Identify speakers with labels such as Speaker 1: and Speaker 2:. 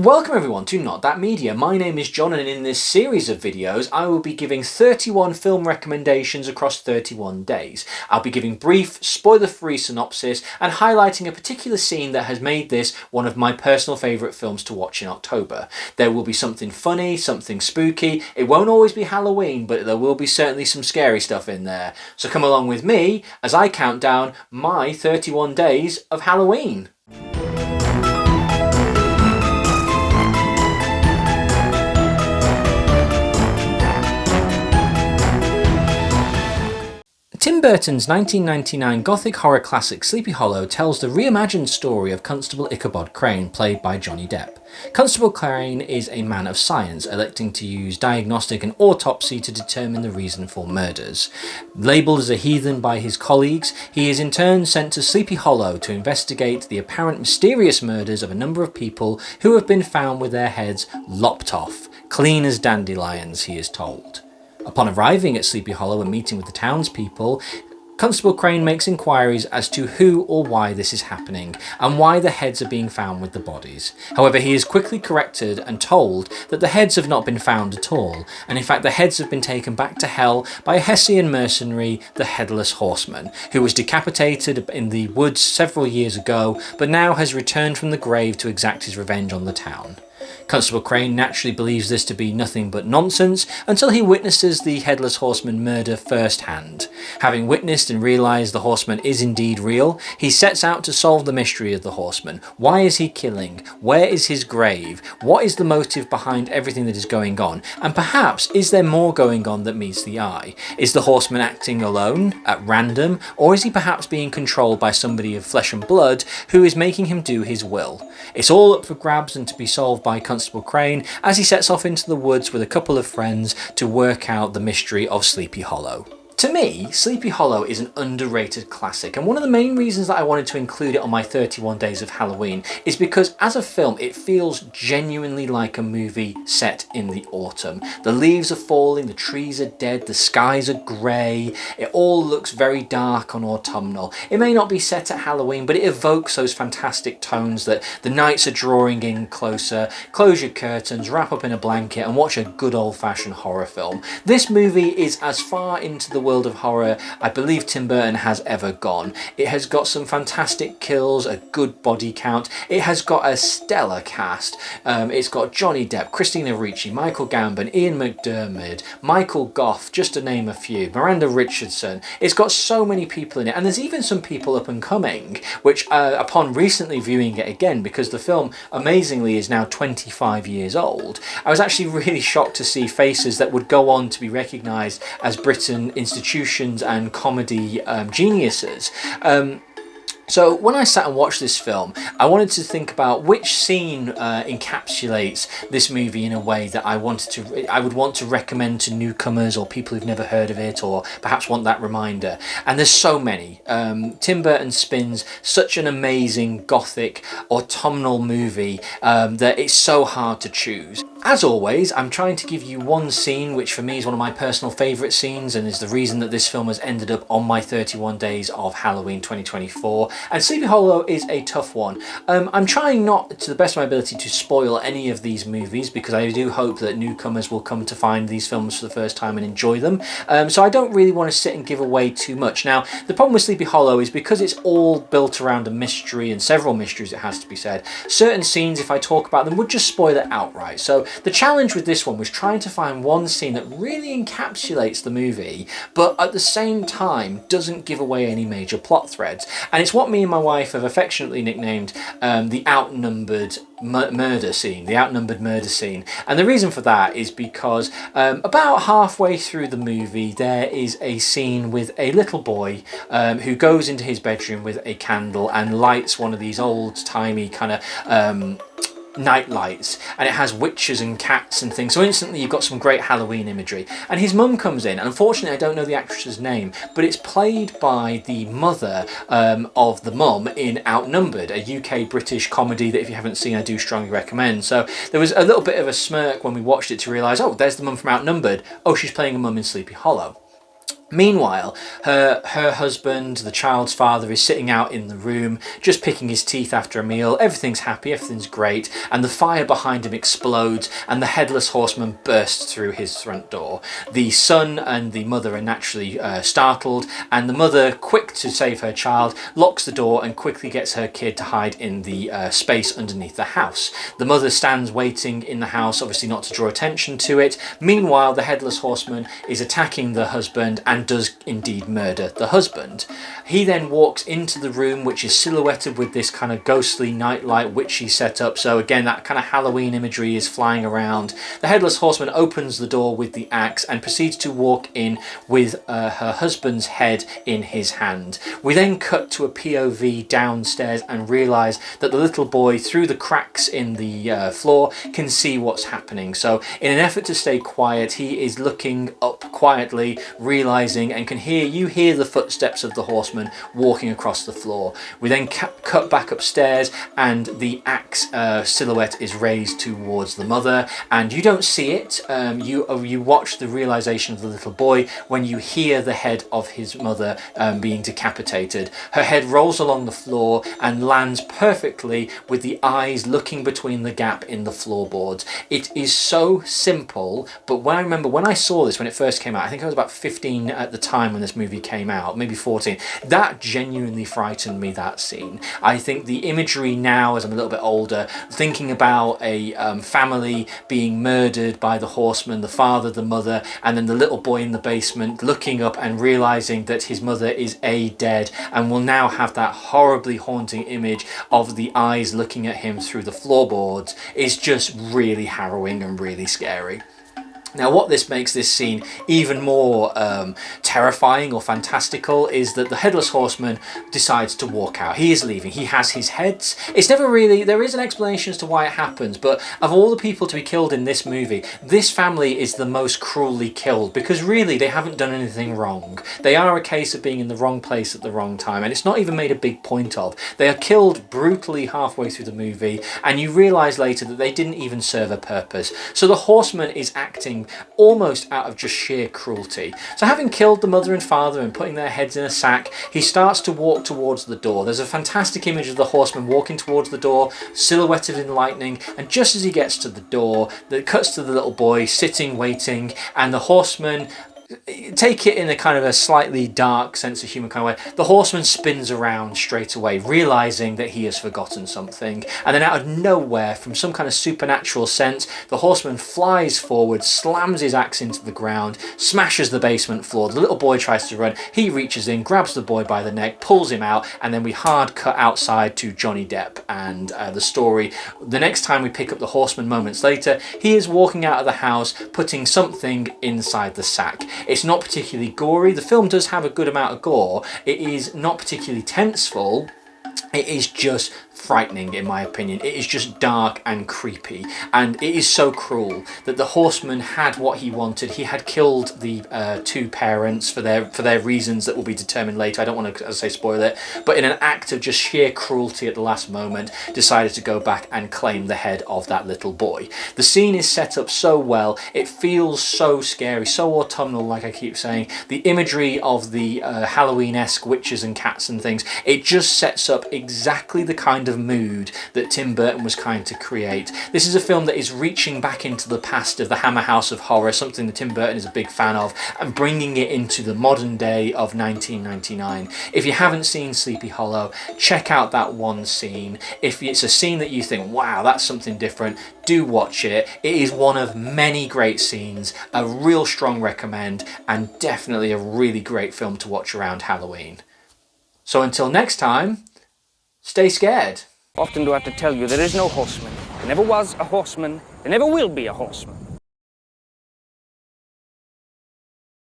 Speaker 1: Welcome everyone to Not That Media. My name is John, and in this series of videos I will be giving 31 film recommendations across 31 days. I'll be giving brief, spoiler-free synopsis and highlighting a particular scene that has made this one of my personal favourite films to watch in October. There will be something funny, something spooky. It won't always be Halloween, but there will be certainly some scary stuff in there. So come along with me as I count down my 31 days of Halloween. Tim Burton's 1999 gothic horror classic Sleepy Hollow tells the reimagined story of Constable Ichabod Crane, played by Johnny Depp. Constable Crane is a man of science, electing to use diagnostic and autopsy to determine the reason for murders. Labelled as a heathen by his colleagues, he is in turn sent to Sleepy Hollow to investigate the apparent mysterious murders of a number of people who have been found with their heads lopped off, clean as dandelions, he is told. Upon arriving at Sleepy Hollow and meeting with the townspeople, Constable Crane makes inquiries as to who or why this is happening, and why the heads are being found with the bodies. However, he is quickly corrected and told that the heads have not been found at all, and in fact the heads have been taken back to hell by a Hessian mercenary, the Headless Horseman, who was decapitated in the woods several years ago, but now has returned from the grave to exact his revenge on the town. Constable Crane naturally believes this to be nothing but nonsense until he witnesses the Headless Horseman murder firsthand. Having witnessed and realised the Horseman is indeed real, he sets out to solve the mystery of the Horseman. Why is he killing? Where is his grave? What is the motive behind everything that is going on? And perhaps, is there more going on that meets the eye? Is the Horseman acting alone, at random, or is he perhaps being controlled by somebody of flesh and blood who is making him do his will? It's all up for grabs and to be solved by Constable Crane as he sets off into the woods with a couple of friends to work out the mystery of Sleepy Hollow. To me, Sleepy Hollow is an underrated classic, and one of the main reasons that I wanted to include it on my 31 Days of Halloween is because as a film it feels genuinely like a movie set in the autumn. The leaves are falling, the trees are dead, the skies are grey, it all looks very dark and autumnal. It may not be set at Halloween, but it evokes those fantastic tones that the nights are drawing in closer. Close your curtains, wrap up in a blanket and watch a good old-fashioned horror film. This movie is as far into the world of horror I believe Tim Burton has ever gone. It has got some fantastic kills, a good body count, it has got a stellar cast. It's got Johnny Depp, Christina Ricci, Michael Gambon, Ian McDiarmid, Michael Gough, just to name a few, Miranda Richardson. It's got so many people in it, and there's even some people up and coming, which upon recently viewing it again, because the film amazingly is now 25 years old, I was actually really shocked to see faces that would go on to be recognised as Britain institutions and comedy geniuses. So when I sat and watched this film, I wanted to think about which scene encapsulates this movie in a way that I would want to recommend to newcomers or people who've never heard of it, or perhaps want that reminder. And there's so many. Tim Burton spins such an amazing gothic autumnal movie that it's so hard to choose. As always, I'm trying to give you one scene which for me is one of my personal favourite scenes and is the reason that this film has ended up on my 31 Days of Halloween 2024. And Sleepy Hollow is a tough one. I'm trying not, to the best of my ability, to spoil any of these movies because I do hope that newcomers will come to find these films for the first time and enjoy them. So I don't really want to sit and give away too much. Now, the problem with Sleepy Hollow is because it's all built around a mystery, and several mysteries it has to be said, certain scenes, if I talk about them, would just spoil it outright. So the challenge with this one was trying to find one scene that really encapsulates the movie, but at the same time doesn't give away any major plot threads. And it's what me and my wife have affectionately nicknamed the outnumbered murder scene, the outnumbered murder scene. And the reason for that is because about halfway through the movie there is a scene with a little boy who goes into his bedroom with a candle and lights one of these old-timey kind of night lights, and it has witches and cats and things, so instantly you've got some great Halloween imagery. And his mum comes in, and unfortunately I don't know the actress's name, but it's played by the mother of the mum in Outnumbered, a UK-British comedy that if you haven't seen I do strongly recommend. So there was a little bit of a smirk when we watched it to realise, oh, there's the mum from Outnumbered, oh, she's playing a mum in Sleepy Hollow. Meanwhile, her husband, the child's father, is sitting out in the room, just picking his teeth after a meal. Everything's happy, everything's great, and the fire behind him explodes, and the headless horseman bursts through his front door. The son and the mother are naturally startled, and the mother, quick to save her child, locks the door and quickly gets her kid to hide in the space underneath the house. The mother stands waiting in the house, obviously not to draw attention to it. Meanwhile, the headless horseman is attacking the husband and does indeed murder the husband. He then walks into the room, which is silhouetted with this kind of ghostly nightlight witchy setup. So again, that kind of Halloween imagery is flying around. The headless horseman opens the door with the axe and proceeds to walk in with her husband's head in his hand. We then cut to a POV downstairs and realise that the little boy, through the cracks in the floor, can see what's happening. So in an effort to stay quiet, he is looking up quietly, realising and you hear the footsteps of the horseman walking across the floor. We then cut back upstairs, and the axe silhouette is raised towards the mother, and you don't see it. You watch the realization of the little boy when you hear the head of his mother being decapitated. Her head rolls along the floor and lands perfectly with the eyes looking between the gap in the floorboards. It is so simple, but when I remember when I saw this when it first came out, I think I was about 15 at the time when this movie came out, maybe 14, that genuinely frightened me, that scene. I think the imagery now, as I'm a little bit older, thinking about a family being murdered by the horseman, the father, the mother, and then the little boy in the basement looking up and realising that his mother is dead, and will now have that horribly haunting image of the eyes looking at him through the floorboards, is just really harrowing and really scary. Now, what this makes this scene even more terrifying or fantastical is that the headless horseman decides to walk out. He is leaving. He has his heads. It's never really, there is an explanation as to why it happens, but of all the people to be killed in this movie, this family is the most cruelly killed, because really they haven't done anything wrong. They are a case of being in the wrong place at the wrong time, and it's not even made a big point of. They are killed brutally halfway through the movie, and you realise later that they didn't even serve a purpose. So the horseman is acting almost out of just sheer cruelty. So having killed the mother and father and putting their heads in a sack, he starts to walk towards the door. There's a fantastic image of the horseman walking towards the door, silhouetted in lightning, and just as he gets to the door, it cuts to the little boy sitting, waiting, and the horseman, take it in a kind of a slightly dark sense of humour kind of way, the horseman spins around straight away, realising that he has forgotten something, and then out of nowhere, from some kind of supernatural sense, the horseman flies forward, slams his axe into the ground, smashes the basement floor. The little boy tries to run, he reaches in, grabs the boy by the neck, pulls him out, and then we hard cut outside to Johnny Depp and the story. The next time we pick up the horseman moments later, he is walking out of the house, putting something inside the sack. It's not particularly gory. The film does have a good amount of gore. It is not particularly tenseful. It is just frightening, in my opinion. It is just dark and creepy, and it is so cruel that the horseman had what he wanted. He had killed the two parents for their reasons that will be determined later. I don't want to, as I say, spoil it, but in an act of just sheer cruelty at the last moment, decided to go back and claim the head of that little boy. The scene is set up so well. It feels so scary, so autumnal, like I keep saying. The imagery of the Halloween-esque witches and cats and things, it just sets up exactly the kind of mood that Tim Burton was trying to create. This is a film that is reaching back into the past of the Hammer House of Horror, something that Tim Burton is a big fan of, and bringing it into the modern day of 1999. If you haven't seen Sleepy Hollow, check out that one scene. If it's a scene that you think, wow, that's something different, do watch it. It is one of many great scenes, a real strong recommend, and definitely a really great film to watch around Halloween. So until next time, stay scared.
Speaker 2: Often do I have to tell you there is no horseman. There never was a horseman. There never will be a horseman.